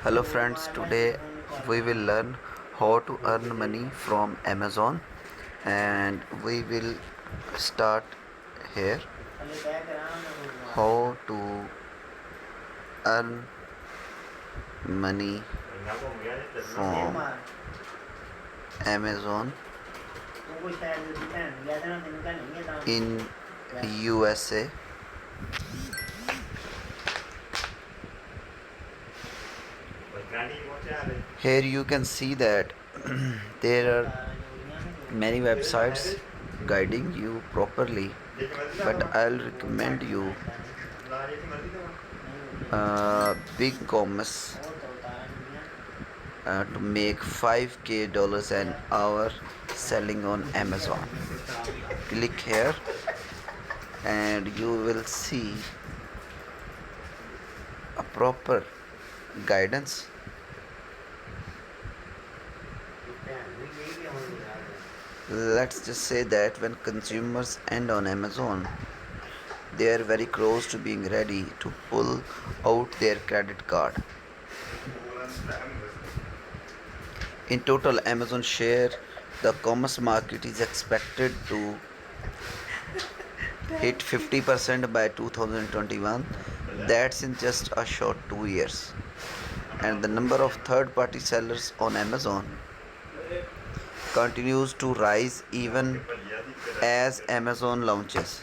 Hello friends, today we will learn how to earn money from Amazon and we will start here how to earn money from Amazon in USA. Here you can see that there are many websites guiding you properly, but I'll recommend you big commerce to make 5k dollars an hour selling on Amazon. Click here and you will see a proper guidance. Let's just say that when consumers end on Amazon, they are very close to being ready to pull out their credit card. In total, Amazon share the commerce market is expected to hit 50% by 2021. That's in just a short 2 years. And the number of third party sellers on Amazon continues to rise even as Amazon launches.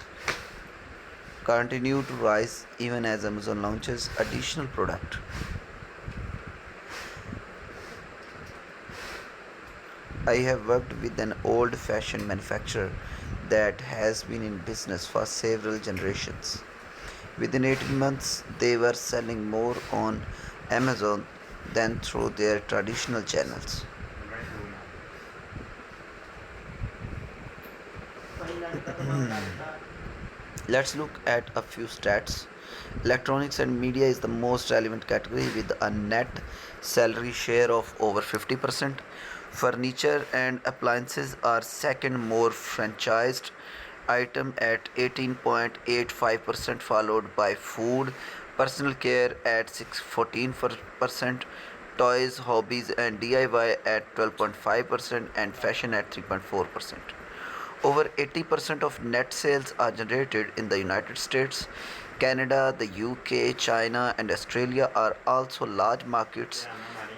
Additional product. I have worked with an old fashioned manufacturer that has been in business for several generations. Within 18 months, they were selling more on Amazon than through their traditional channels. Let's look at a few stats. Electronics and media is the most relevant category with a net salary share of over 50%. Furniture and appliances are second more franchised item at 18.85%, followed by food, personal care at 14%, toys, hobbies and DIY at 12.5%, and fashion at 3.4%. Over 80% of net sales are generated in the United States. Canada, the UK, China, and Australia are also large markets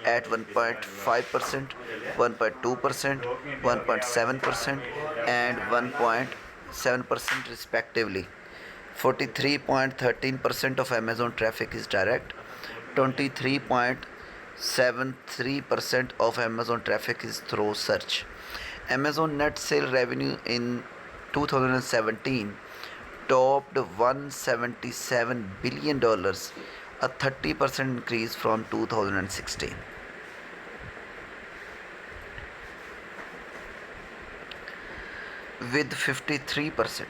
at 1.5%, 1.2%, 1.7%, and 1.7% respectively. 43.13% of Amazon traffic is direct. 23.73% of Amazon traffic is through search. Amazon net sale revenue in 2017 topped $177 billion, a 30% increase from 2016. With 53%